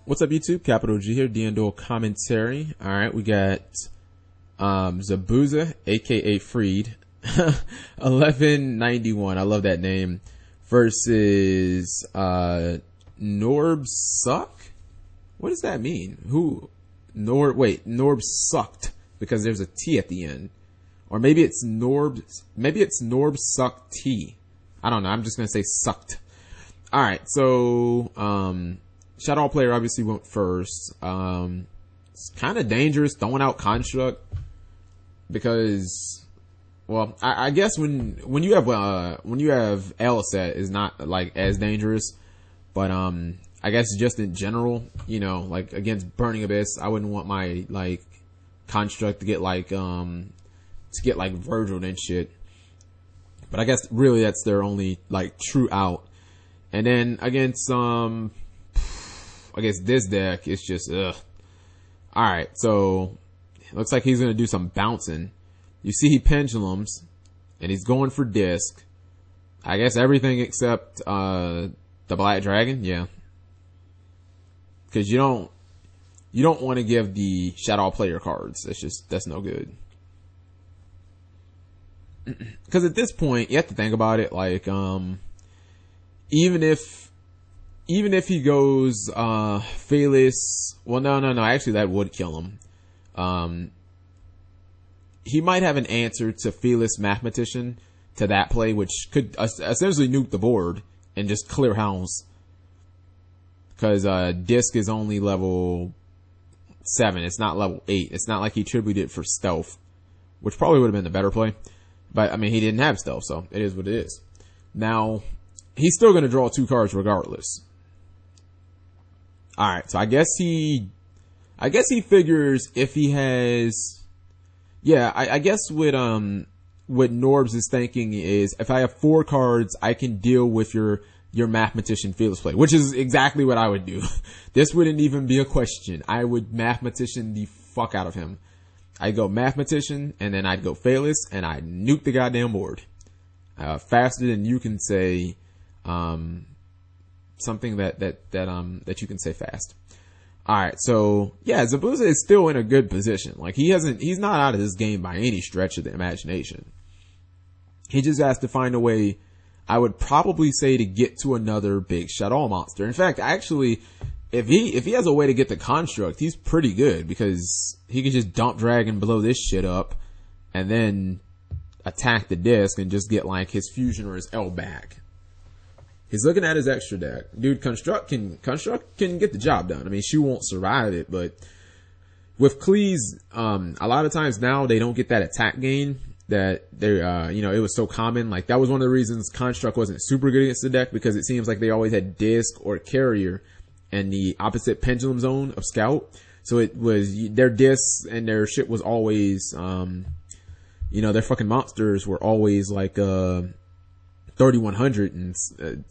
What's up, YouTube? Capital G here, Duel commentary. All right, we got Zabuza, aka Freed, 1191. I love that name. Versus Norb Suck. What does that mean? Norb sucked because there's a T at the end, or maybe it's Norb. Maybe it's Norb Suck T. I don't know. I'm just gonna say sucked. All right, so Shadow player obviously went first. It's kind of dangerous throwing out construct because, well, I guess when you have L set is not like as dangerous, but I guess just in general, you know, like against Burning Abyss, I wouldn't want my like construct to get like Virgil and shit. But I guess really that's their only like true out. And then against this deck, it's just ugh. Alright, so it looks like he's gonna do some bouncing. You see he pendulums and he's going for disc. I guess everything except the Black Dragon, yeah. Cause you don't want to give the Shadow player cards. That's no good. Cause at this point you have to think about it like even if he goes Fearless, well no, actually that would kill him. He might have an answer to Fearless Mathematician to that play, which could essentially nuke the board and just clear house. Cause Disc is only level 7, it's not level 8. It's not like he tributed for stealth, which probably would have been the better play. But I mean, he didn't have stealth, so it is what it is. Now, he's still going to draw 2 cards regardless. Alright, so I guess he figures if he has, yeah, I guess what Norbs is thinking is if I have 4 cards, I can deal with your Mathematician Fearless play, which is exactly what I would do. This wouldn't even be a question. I would Mathematician the fuck out of him. I'd go Mathematician, and then I'd go Fearless, and I'd nuke the goddamn board. Faster than you can say, something that you can say fast. Alright, so, yeah, Zabuza is still in a good position. Like, he's not out of this game by any stretch of the imagination. He just has to find a way, I would probably say, to get to another big Shadow monster. In fact, actually, if he has a way to get the construct, he's pretty good because he can just dump drag and blow this shit up and then attack the disc and just get like his fusion or his L back. He's looking at his extra deck. Dude, construct can get the job done. I mean, she won't survive it, but with Qli's, a lot of times now they don't get that attack gain that they, it was so common. Like that was one of the reasons construct wasn't super good against the deck, because it seems like they always had disc or carrier and the opposite pendulum zone of scout. So it was their discs and their shit was always, their fucking monsters were always like, 3100 and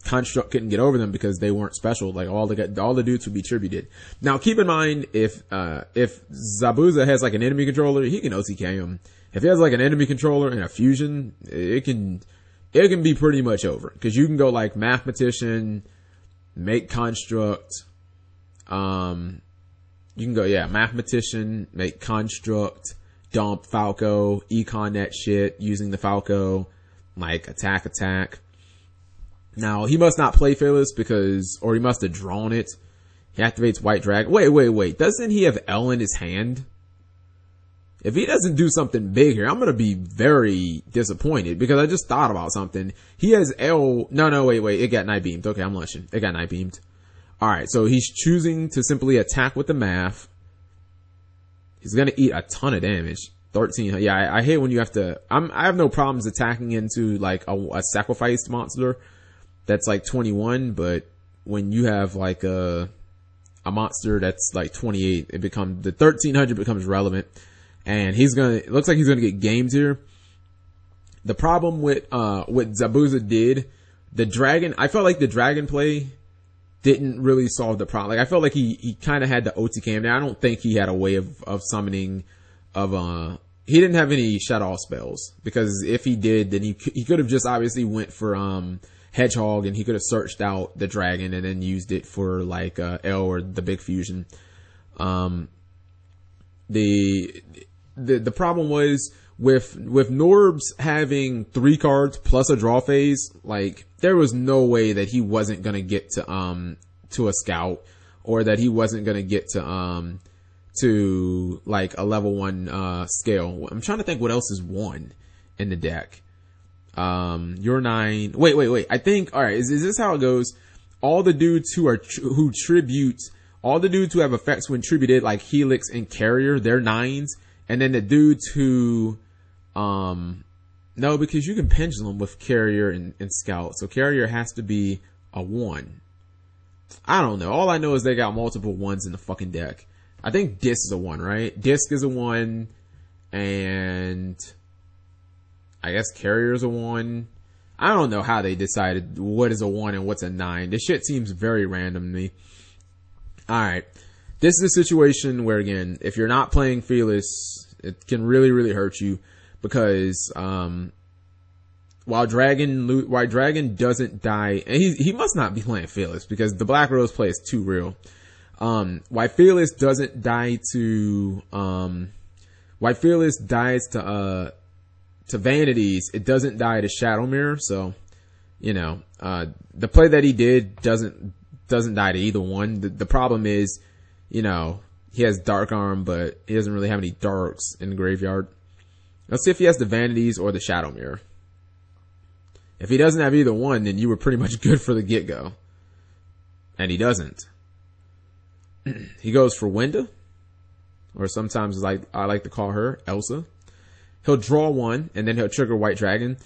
construct couldn't get over them because they weren't special. Like all the dudes would be tributed. Now keep in mind, if Zabuza has like an enemy controller, he can OTK him. If he has like an enemy controller and a fusion, it can be pretty much over. Cause you can go like Mathematician, make construct, you can go, yeah, Mathematician, make construct, dump Falco, econ that shit using the Falco, like attack. Now he must not play Fearless or he must have drawn it. He activates White Dragon. Wait. Doesn't he have L in his hand? If he doesn't do something big here, I'm going to be very disappointed because I just thought about something. He has L. No, wait. It got night beamed. Okay, I'm lunching. It got night beamed. Alright, so he's choosing to simply attack with the math. He's going to eat a ton of damage. 13. Yeah, I hate when you have to, I have no problems attacking into like a sacrificed monster that's like 21, but when you have like a monster that's like 28, the 1300 becomes relevant. And it looks like he's gonna get games here. The problem with what Zabuza did, the dragon, I felt like the dragon play didn't really solve the problem. Like I felt like he kind of had the OTK him. Now I don't think he had a way of summoning he didn't have any Shadow spells, because if he did, then he could have just obviously went for Hedgehog, and he could have searched out the dragon and then used it for like L or the big fusion. The problem was with Norbs having 3 cards plus a draw phase, like there was no way that he wasn't gonna get to a scout, or that he wasn't gonna get to like a level 1 scale. I'm trying to think what else is 1 in the deck. You're 9. Wait. I think, all right, is this how it goes? All the dudes who tribute, all the dudes who have effects when tributed, like Helix and Carrier, they're 9s. And then the dudes who, no, because you can pendulum with Carrier and Scout. So Carrier has to be a 1. I don't know. All I know is they got multiple 1s in the fucking deck. I think Disc is a 1, right? Disc is a 1. And I guess Carrier is a 1. I don't know how they decided what is a 1 and what's a 9. This shit seems very random to me. Alright. This is a situation where, again, if you're not playing Fearless, it can really, really hurt you, because while Dragon doesn't die, and he must not be playing Fearless, because the Black Rose play is too real. Why Fearless doesn't die to why Fearless dies to Vanities, it doesn't die to Shadow Mirror. So, you know, the play that he did doesn't die to either one. The problem is, you know, he has Dark Arm, but he doesn't really have any darks in the graveyard. Let's see if he has the Vanities or the Shadow Mirror. If he doesn't have either one, then you were pretty much good for the get-go. And he doesn't. He goes for Winda, or sometimes like I like to call her Elsa. He'll draw 1, and then he'll trigger White Dragon.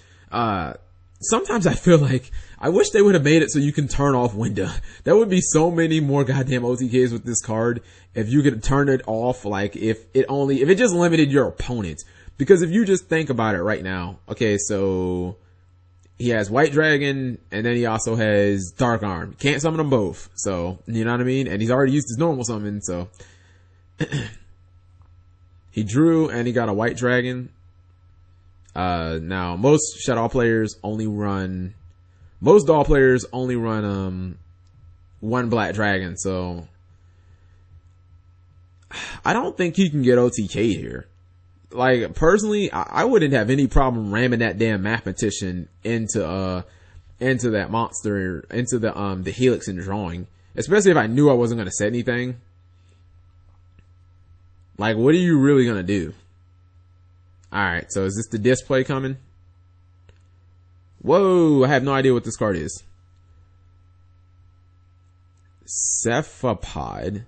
Sometimes I feel like I wish they would have made it so you can turn off Winda. There would be so many more goddamn OTKs with this card if you could turn it off. Like if it just limited your opponent. Because if you just think about it right now, okay, so he has White Dragon, and then he also has Dark Arm. Can't summon them both. So, you know what I mean? And he's already used his normal summon, so. He drew, and he got a White Dragon. Now, most Shadow players only run, most Doll players only run, 1 Black Dragon, so. I don't think he can get OTK here. Like, personally, I wouldn't have any problem ramming that damn mathematician into that monster, into the Helix and drawing. Especially if I knew I wasn't gonna set anything. Like, what are you really gonna do? Alright, so is this the display coming? Whoa, I have no idea what this card is. Cephalopod.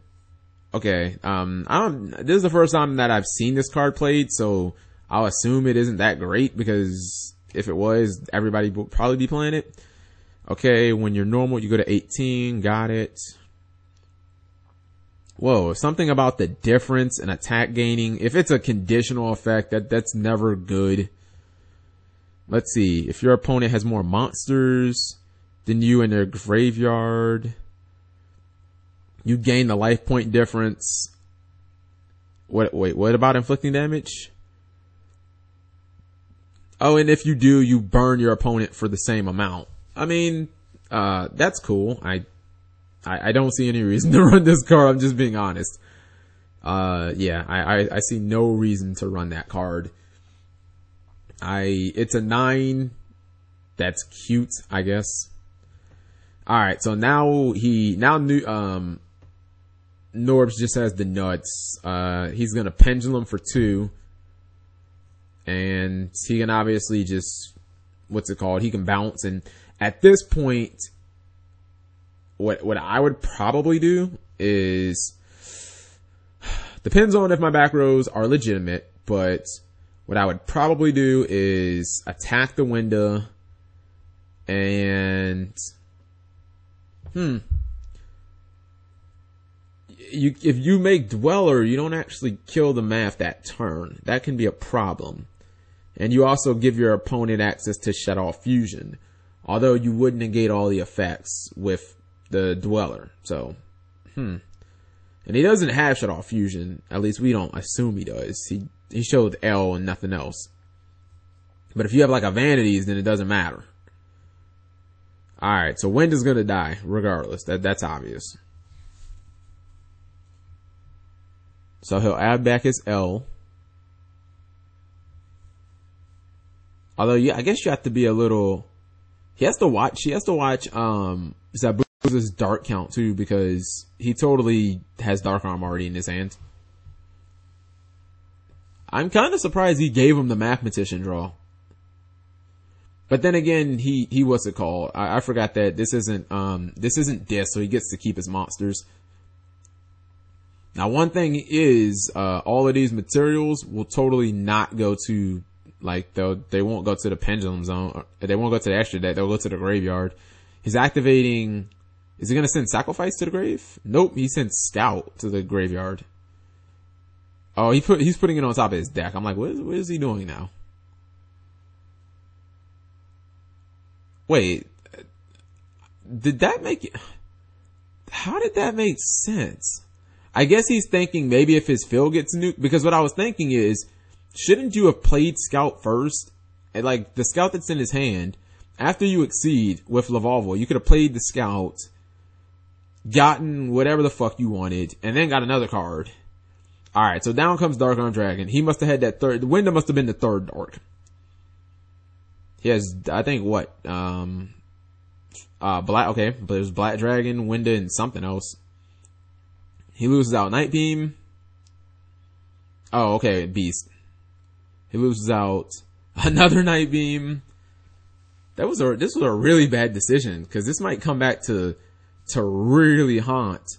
Okay, this is the first time that I've seen this card played, so I'll assume it isn't that great, because if it was, everybody would probably be playing it. Okay, when you're normal, you go to 18, got it. Whoa, something about the difference in attack gaining. If it's a conditional effect, that's never good. Let's see, if your opponent has more monsters than you in their graveyard, you gain the life point difference. What about inflicting damage? Oh, and if you do, you burn your opponent for the same amount. I mean, that's cool. I don't see any reason to run this card. I'm just being honest. Yeah, I see no reason to run that card. It's a 9. That's cute, I guess. Alright, so now Norbs just has the nuts. He's gonna pendulum for 2. And he can obviously just, what's it called? He can bounce. And at this point, what I would probably do is, depends on if my back rows are legitimate, but what I would probably do is attack the window and, if you make Dweller, you don't actually kill the math that turn. That can be a problem. And you also give your opponent access to Shadow Fusion, although you would negate all the effects with the Dweller. So, and he doesn't have Shadow Fusion. At least we don't assume he does. He showed L and nothing else. But if you have like a Vanities, then it doesn't matter. Alright, so Wind is gonna die, regardless. That's obvious. So he'll add back his L. Although, yeah, I guess you have to be a little... She has to watch, Zabuza's dark count too, because he totally has Dark Arm already in his hand. I'm kind of surprised he gave him the Mathematician draw. But then again, he what's it called? I forgot that this isn't Dis, so he gets to keep his monsters. Now, one thing is, all of these materials will totally not go to, like, they won't go to the Pendulum Zone. They won't go to the extra deck. They'll go to the graveyard. He's activating, is he gonna send Sacrifice to the grave? Nope, he sends Scout to the graveyard. Oh, he's putting it on top of his deck. I'm like, what is he doing now? Wait, how did that make sense? I guess he's thinking maybe if his field gets nuked, because what I was thinking is, shouldn't you have played Scout first? And like, the Scout that's in his hand, after you exceed with Lavalval, you could have played the Scout, gotten whatever the fuck you wanted, and then got another card. Alright, so down comes Dark Arm Dragon. He must have had that third, the window must have been the third dark. He has, I think, what, black, okay, but there's Black Dragon, Winda, and something else. He loses out Night Beam. Oh, okay, Beast. He loses out another Night Beam. This was a really bad decision, because this might come back to really haunt,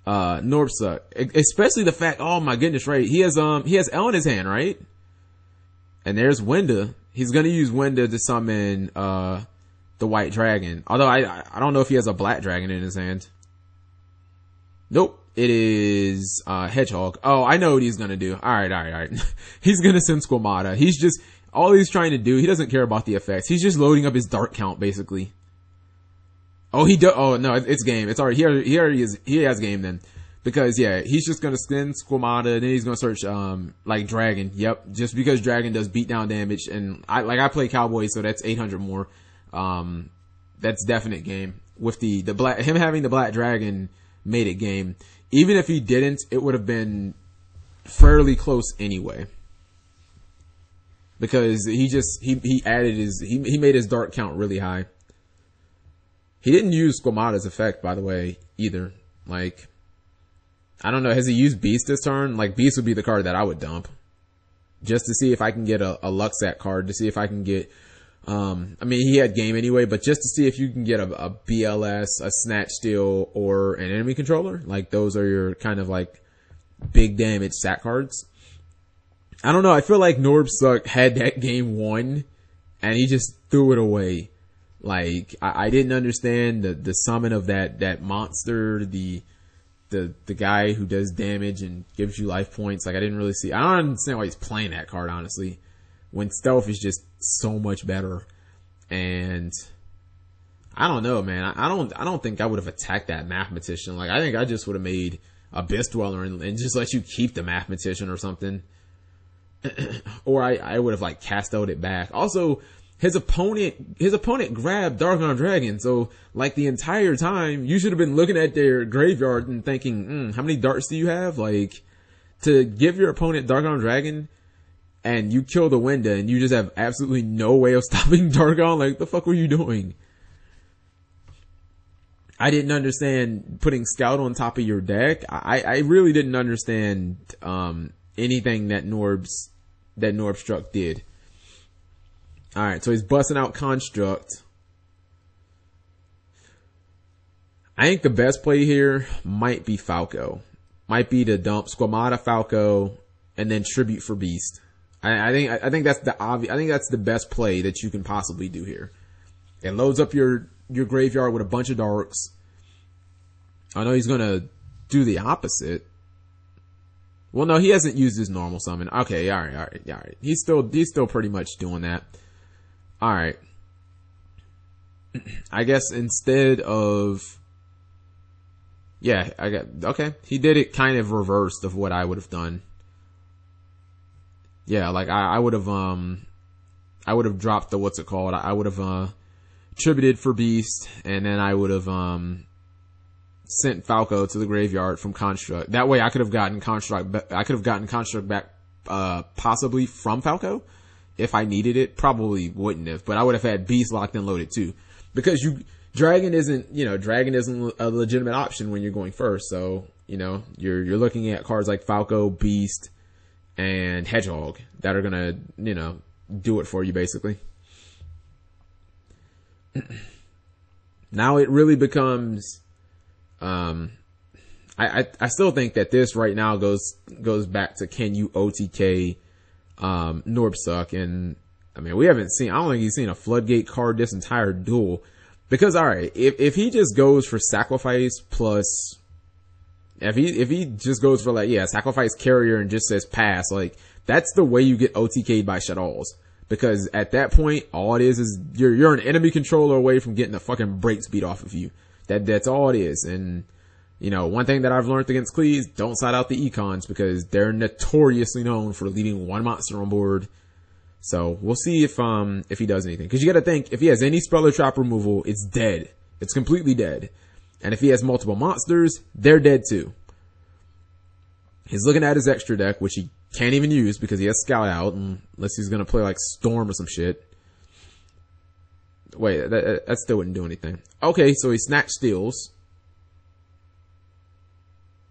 Norbsuck. Especially the fact, oh my goodness, right? He has L in his hand, right? And there's Winda. He's gonna use Winda to summon, the White Dragon. Although I don't know if he has a Black Dragon in his hand. Nope. It is, Hedgehog. Oh, I know what he's gonna do. Alright. He's gonna send Squamata. All he's trying to do, he doesn't care about the effects. He's just loading up his dark count, basically. Oh, oh no, it's game. It's already, he has game then. Because yeah, he's just gonna send Squamata, then he's gonna search, like Dragon. Yep. Just because Dragon does beatdown damage, and I play Cowboy, so that's 800 more. That's definite game. With him having the Black Dragon made it game. Even if he didn't, it would have been fairly close anyway. Because he made his dark count really high. He didn't use Squamata's effect, by the way, either. Like, I don't know, has he used Beast this turn? Like, Beast would be the card that I would dump. Just to see if I can get a Luxat card, to see if I can get, I mean, he had game anyway, but just to see if you can get a BLS, a Snatch Steal, or an enemy controller. Like, those are your kind of like big damage stat cards. I don't know, I feel like Norbsuck had that game won, and he just threw it away. Like, I didn't understand the summon of that monster, the guy who does damage and gives you life points. Like, I don't understand why he's playing that card, honestly, when Stealth is just so much better. And I don't know, man. I don't think I would have attacked that Mathematician. Like, I think I just would have made Abyss Dweller and just let you keep the Mathematician or something. Or I would have like cast out it back. Also, his opponent grabbed Dark Arm Dragon, so like the entire time you should have been looking at their graveyard and thinking, how many darts do you have? Like, to give your opponent Dark Arm Dragon and you kill the Winda and you just have absolutely no way of stopping Dark Arm, like, the fuck were you doing? I didn't understand putting Scout on top of your deck. I really didn't understand anything that Norbstruck did. Alright, so he's busting out Construct. I think the best play here might be Falco. Might be to dump Squamata, Falco, and then Tribute for Beast. I think that's the best play that you can possibly do here. It loads up your graveyard with a bunch of darks. I know he's gonna do the opposite. Well, no, he hasn't used his normal summon. Okay, alright. He's still pretty much doing that. Alright. I guess instead of... Yeah, okay. He did it kind of reversed of what I would have done. Yeah, like I would have dropped the, what's it called? I would have, tributed for Beast, and then I would have, sent Falco to the graveyard from Construct. That way I could have gotten Construct back, possibly from Falco. If I needed it, probably wouldn't have, but I would have had Beast locked and loaded too. Because Dragon isn't a legitimate option when you're going first. So, you're looking at cards like Falco, Beast, and Hedgehog that are gonna, do it for you basically. Now it really becomes, I still think that this right now goes back to, can you OTK, Norbsuck? And I mean, I don't think he's seen a floodgate card this entire duel. Because, alright, if he just goes for sacrifice plus, if he just goes for sacrifice carrier and just says pass, that's the way you get OTK'd by Shaddolls. Because at that point, all it is you're an enemy controller away from getting the fucking brakes beat off of you. That's all it is. And, one thing that I've learned against Qliphort, don't side out the econs because they're notoriously known for leaving one monster on board. So we'll see if he does anything. Cause you gotta think, if he has any Speller Trap removal, it's dead. It's completely dead. And if he has multiple monsters, they're dead too. He's looking at his extra deck, which he can't even use because he has Scout out, unless he's gonna play like Storm or some shit. Wait, that still wouldn't do anything. Okay, so he Snatch Steals.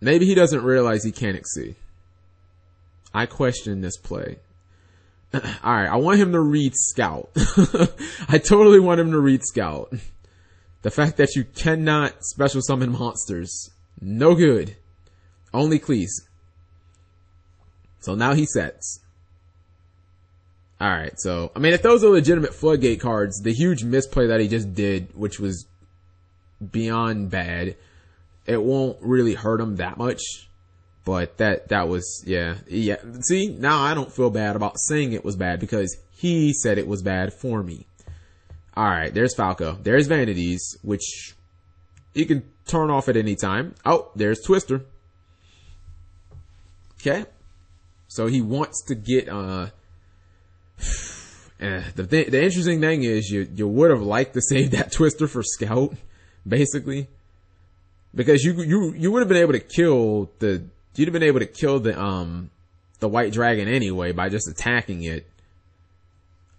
Maybe he doesn't realize he can't exceed. I question this play. Alright, I want him to read Scout. I totally want him to read Scout. The fact that you cannot special summon monsters. No good. Only Qliphort. So now he sets. Alright, so, I mean, if those are legitimate floodgate cards, the huge misplay that he just did, which was beyond bad, it won't really hurt him that much. But that was, yeah. See, now I don't feel bad about saying it was bad because he said it was bad for me. Alright, there's Falco. There's Vanities, which you can turn off at any time. Oh, there's Twister. Okay. So he wants to get, the interesting thing is you would have liked to save that Twister for Scout, basically. Because you would have been able to kill the white dragon anyway by just attacking it.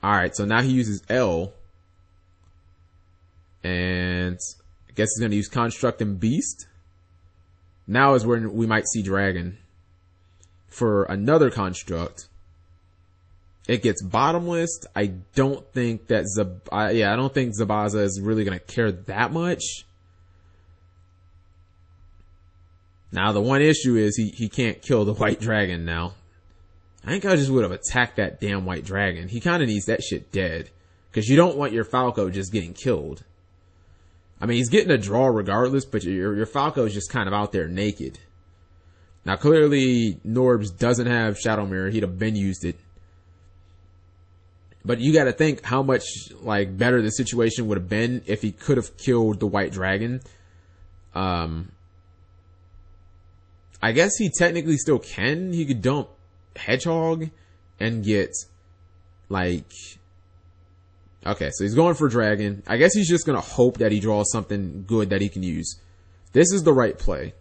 Alright, so now he uses L. And I guess he's gonna use Construct and Beast. Now is when we might see Dragon. For another Construct. It gets bottomless. I don't think that I don't think Zabaza is really gonna care that much. Now the one issue is he can't kill the white dragon now. I think I just would have attacked that damn white dragon. He kinda needs that shit dead. Cause you don't want your Falco just getting killed. I mean, he's getting a draw regardless, but your Falco is just kind of out there naked. Now clearly Norbs doesn't have Shadow Mirror. He'd have been used it. But you gotta think how much better the situation would have been if he could have killed the white dragon. I guess he technically still can. He could dump Hedgehog and get okay, so he's going for Dragon. I guess he's just gonna hope that he draws something good that he can use. This is the right play.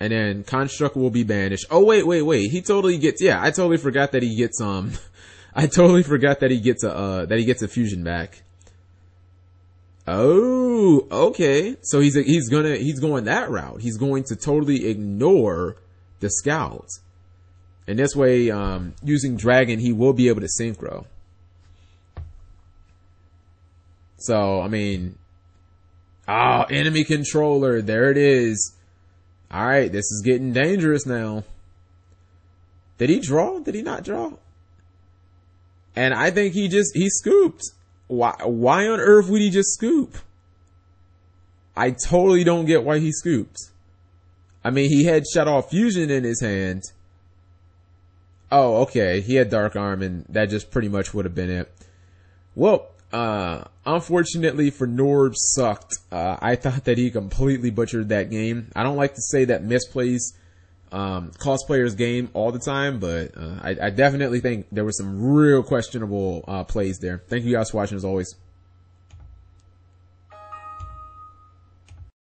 And then Construct will be banished. Oh, wait. He totally gets, I totally forgot that he gets, that he gets a fusion back. Oh, okay. So he's going that route. He's going to totally ignore the Scouts. And this way, using Dragon, he will be able to synchro. So, I mean, enemy controller. There it is. Alright, this is getting dangerous now. Did he draw? Did he not draw? And I think he scooped. Why on earth would he just scoop? I totally don't get why he scooped. I mean, he had Shut Off Fusion in his hand. Oh, okay. He had Dark Arm and that just pretty much would have been it. Well, unfortunately for Norb sucked. I thought that he completely butchered that game. I don't like to say that misplays, cosplayer's game all the time, but I definitely think there was some real questionable plays there. Thank you guys for watching as always.